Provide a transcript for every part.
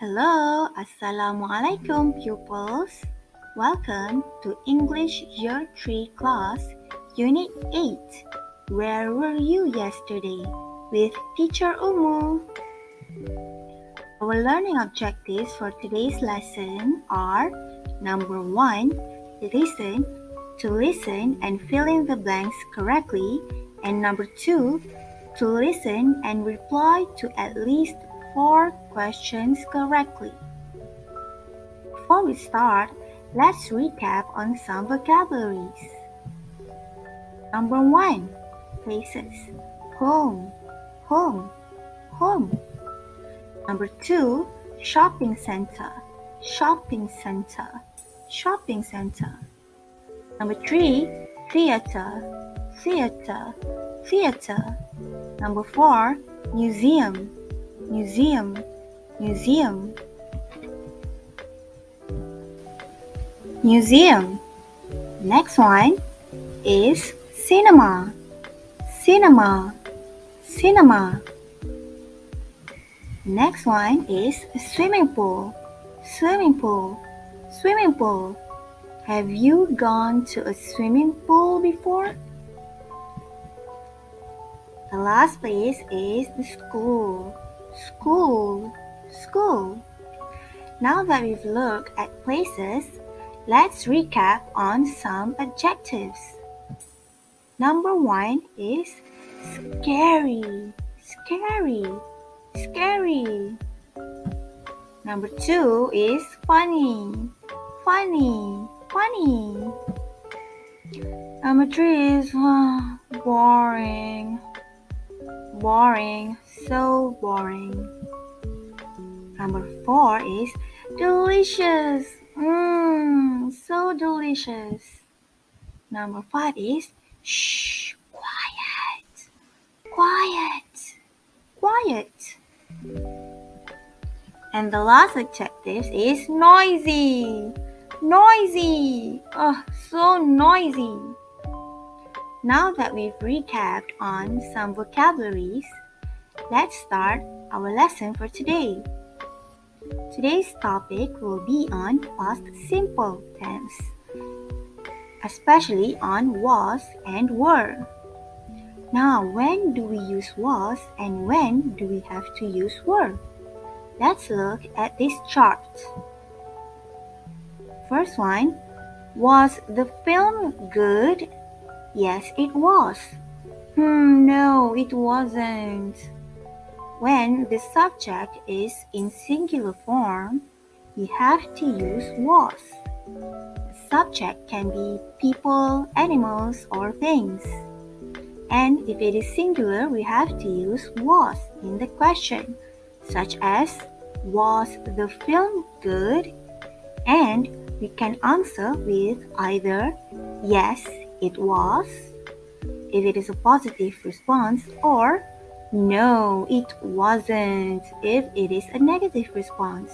Hello, Assalamualaikum pupils. Welcome to English Year 3 class, Unit 8. Where were you yesterday? With Teacher Umu. Our learning objectives for today's lesson are number 1, listen, to listen and fill in the blanks correctly, and number 2, to listen and reply to at least 4 questions correctly. Before we start, let's recap on some vocabularies. Number 1, places. Home, home, home. Number 2, shopping center, shopping center, shopping center. Number 3, theater, theater, theater. Number 4, museum, museum, museum. Museum. Next one is cinema, cinema, cinema. Next one is swimming pool, swimming pool, swimming pool. Have you gone to a swimming pool before? The last place is the school, school, school. Now that we've looked at places, let's recap on some adjectives. Number 1 is scary, scary, scary. Number 2 is funny, funny, funny. Number 3 is boring, boring, so boring. Number 4 is delicious, so delicious. Number 5 is shh, quiet, quiet, quiet. And the last adjective is noisy, noisy, so noisy. Now that we've recapped on some vocabularies, let's start our lesson for today. Today's topic will be on past simple tense, especially on was and were. Now, when do we use was and when do we have to use were? Let's look at this chart. First one, was the film good? Yes, it was. No, it wasn't. When the subject is in singular form, we have to use was. The subject can be people, animals, or things. And if it is singular, we have to use was in the question, such as, was the film good? And we can answer with either yes, it was, if it is a positive response, or no, it wasn't, if it is a negative response.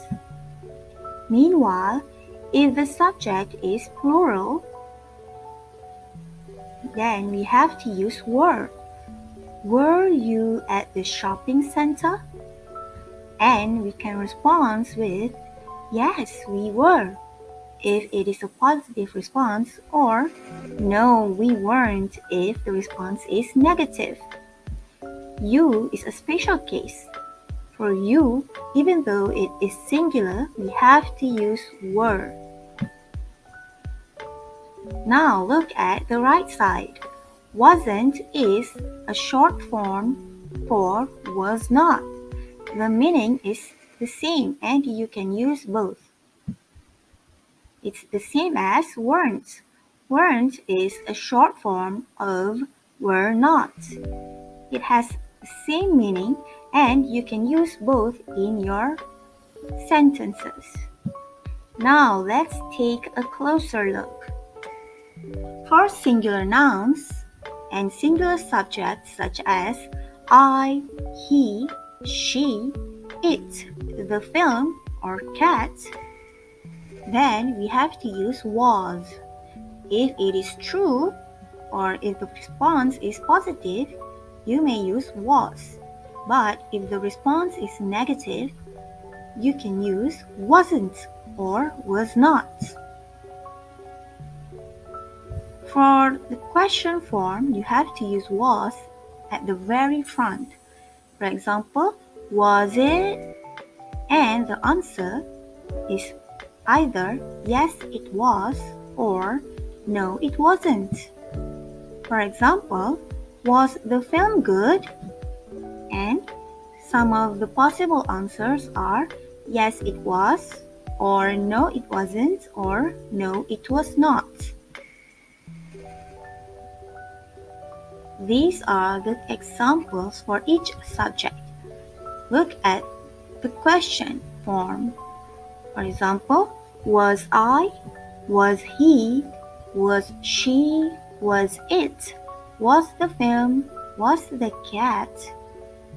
Meanwhile, if the subject is plural, then we have to use were. Were you at the shopping center? And we can respond with yes, we were, if it is a positive response, or no, we weren't, if the response is negative. You is a special case. For you, even though it is singular, we have to use were. Now look at the right side. Wasn't is a short form for was not. The meaning is the same and you can use both. It's the same as weren't. Weren't is a short form of were not. It has the same meaning and you can use both in your sentences. Now let's take a closer look. For singular nouns and singular subjects such as I, he, she, it, the film, or cat, then we have to use was. If it is true, or if the response is positive, you may use was. But if the response is negative, you can use wasn't or was not. For the question form, you have to use was at the very front. For example, was it? And the answer is either yes it was or no it wasn't. For example, was the film good? And some of the possible answers are yes it was, or no it wasn't, or no it was not. These are the examples for each subject. Look at the question form. For example, was I, was he, was she, was it, was the film, was the cat,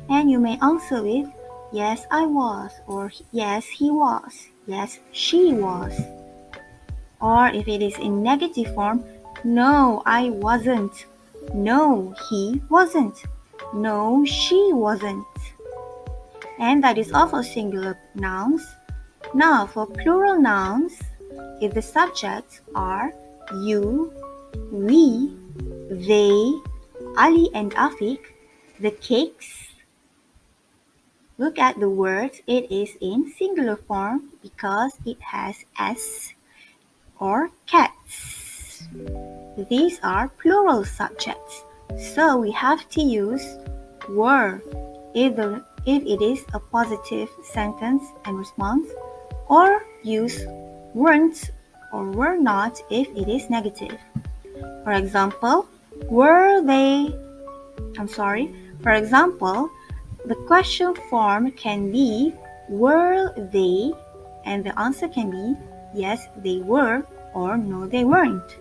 and you may answer with yes I was, or yes he was, yes she was. Or if it is in negative form, no I wasn't, no he wasn't, no she wasn't. And that is all for singular nouns. Now for plural nouns, if the subjects are you, we, they, Ali and Afiq, the cakes, look at the words, it is in singular form because it has s, or cats. These are plural subjects, so we have to use were if it is a positive sentence and response, or use weren't or were not if it is negative. For example, For example, the question form can be were they, and the answer can be yes they were or no they weren't.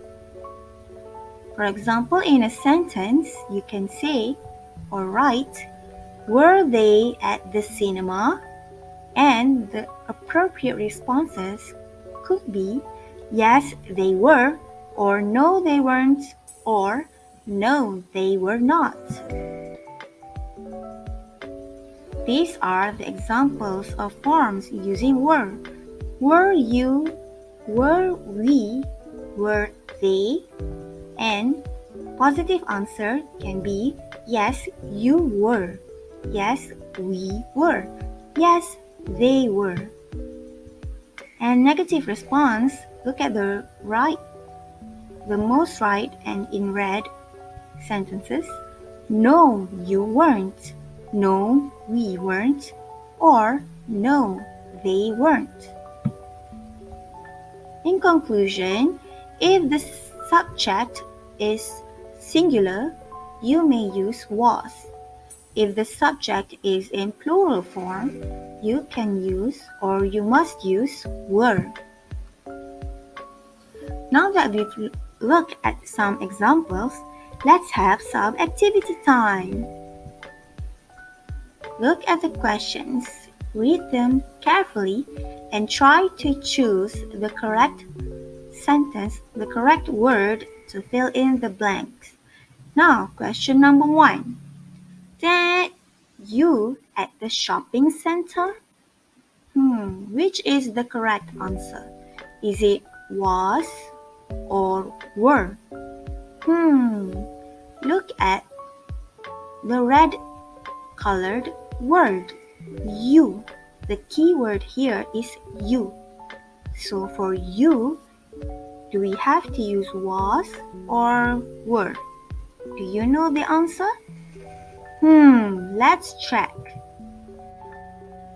For example, in a sentence, you can say or write, were they at the cinema? And the appropriate responses could be yes they were, or no they weren't, or no they were not. These are the examples of forms using were. Were you, were we, were they, and positive answer can be yes you were, yes we were, yes they were. And negative response, look at the most right and in red sentences. No, you weren't. No, we weren't. Or no, they weren't. In conclusion, if the subject is singular, you may use was. If the subject is in plural form, you can use or you must use were. Now that we've looked at some examples, let's have some activity time. Look at the questions, read them carefully, and try to choose the correct sentence, the correct word to fill in the blanks. Now, question number 1. Did you at the shopping center? Which is the correct answer? Is it was or were? Look at the red colored word, you. The key word here is you. So for you, do we have to use was or were? Do you know the answer? Let's check.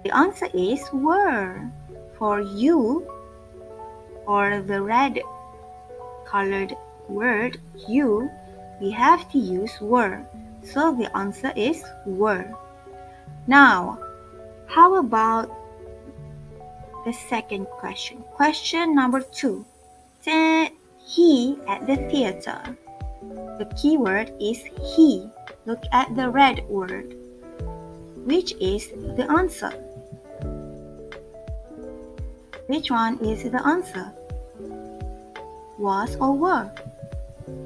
The answer is were. For you, or the red colored word you, we have to use were. So the answer is were. Now, how about the second question? Question number 2. Did he at the theater? The keyword is he. Look at the red word. Which is the answer? Which one is the answer? Was or were?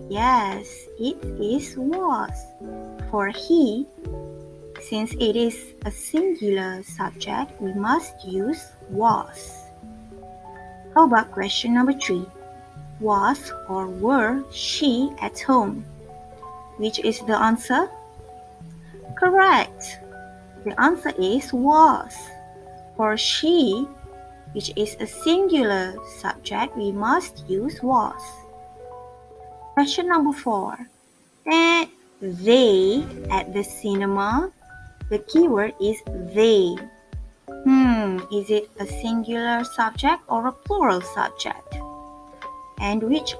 Yes, it is was. For he since it is a singular subject, we must use was. How about question number 3? Was or were she at home? Which is the answer? Correct. The answer is was. For she, which is a singular subject, we must use was. Question number 4. That they at the cinema, the keyword is they. Is it a singular subject or a plural subject? And which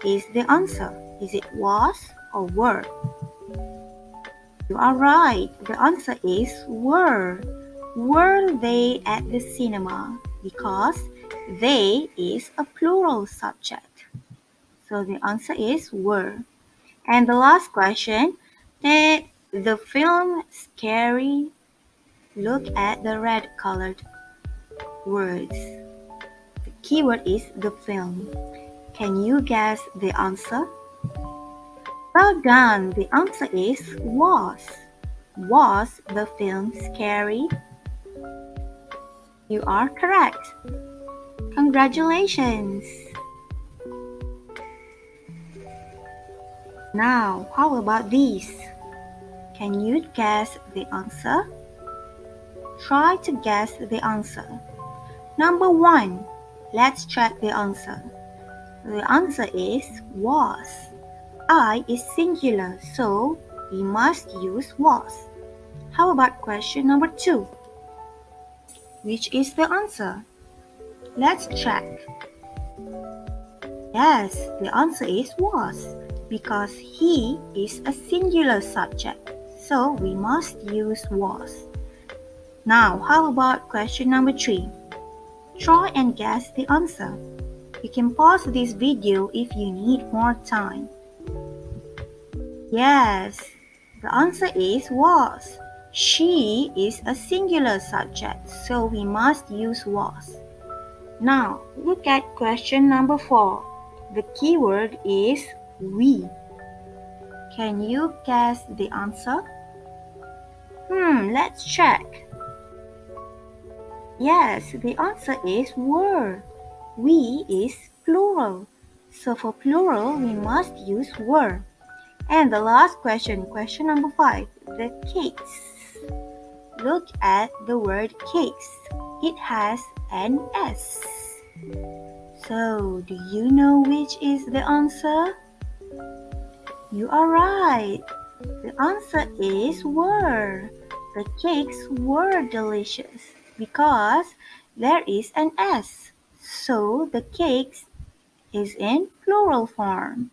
is the answer? Is it was or were? You are right. The answer is were. Were they at the cinema? Because they is a plural subject. So the answer is were. And the last question, did the film scary? Look at the red colored words. The keyword is the film. Can you guess the answer? Well done. The answer is was. Was the film scary? You are correct. Congratulations. Now, how about these? Can you guess the answer? Try to guess the answer. Number 1. Let's check the answer. The answer is was. I is singular, so we must use was. How about question number 2? Which is the answer? Let's check. Yes, the answer is was, because he is a singular subject, so we must use was. Now, how about question number 3? Try and guess the answer. You can pause this video if you need more time. Yes, the answer is was. She is a singular subject, so we must use was. Now, look at question number 4. The keyword is we. Can you guess the answer? Let's check. Yes, the answer is were. We is plural. So for plural, we must use were. And the last question, question number 5, the cakes. Look at the word cakes. It has an S. So, do you know which is the answer? You are right. The answer is were. The cakes were delicious because there is an S. So, the cakes is in plural form.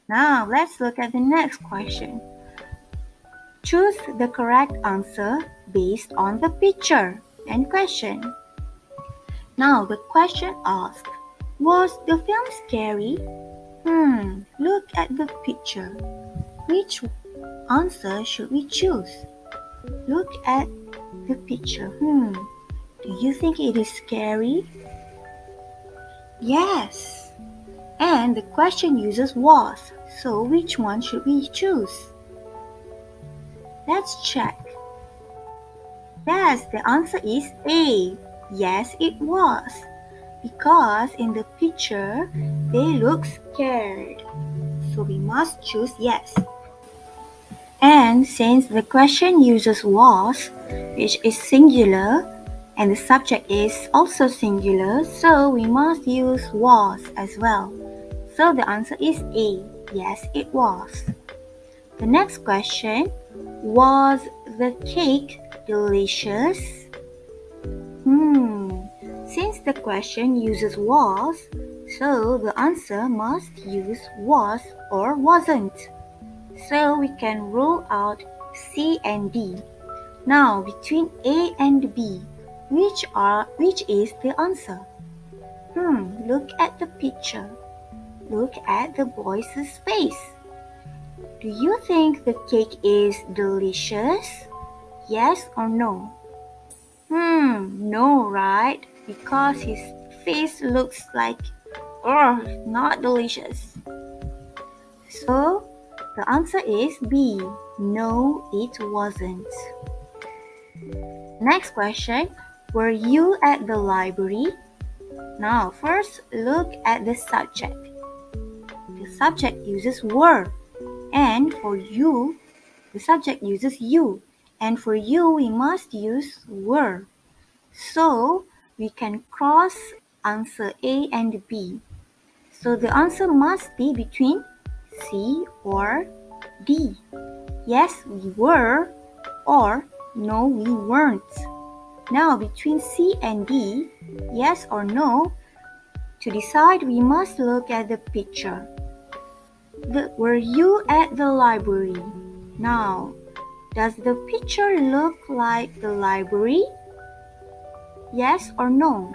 Now, let's look at the next question. Choose the correct answer based on the picture and question. Now, the question asks, was the film scary? Look at the picture. Which answer should we choose? Look at the picture. Do you think it is scary? Yes. And the question uses was. So which one should we choose? Let's check. Yes, the answer is A. Yes, it was. Because in the picture, they look scared. So we must choose yes. And since the question uses was, which is singular, and the subject is also singular, so we must use was as well. So the answer is A. Yes, it was. The next question, was the cake delicious? Since the question uses was, so the answer must use was or wasn't. So we can rule out C and D. Now between A and B, which is the answer? Look at the picture. Look at the boy's face. Do you think the cake is delicious? Yes or no? No, right? Because his face looks like, not delicious. So, the answer is B. No, it wasn't. Next question. Were you at the library? Now, first look at the subject. The subject uses were, and for you, the subject uses you, and for you, we must use were. So, we can cross answer A and B. So, the answer must be between C or D. Yes, we were, or no, we weren't. Now, between C and D, yes or no, to decide, we must look at the picture. Were you at the library? Now, does the picture look like the library? Yes or no?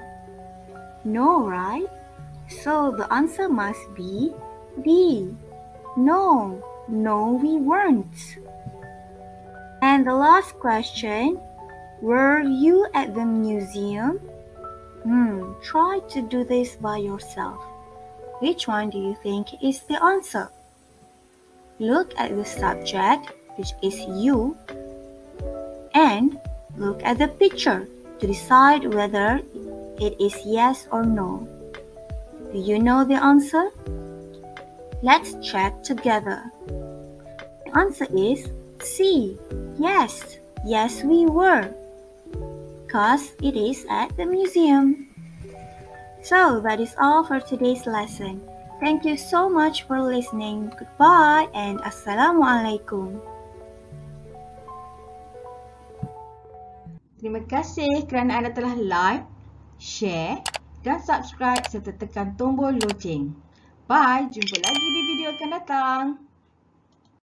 No, right? So the answer must be B. No, we weren't. And the last question, were you at the museum? Try to do this by yourself. Which one do you think is the answer? Look at the subject, which is you, and look at the picture to decide whether it is yes or no. Do you know the answer? Let's check together. The answer is C. Yes, we were. Because it is at the museum. So that is all for today's lesson. Thank you so much for listening. Goodbye and Assalamualaikum. Terima kasih kerana anda telah like, share dan subscribe serta tekan tombol loceng. Bye, jumpa lagi di video akan datang.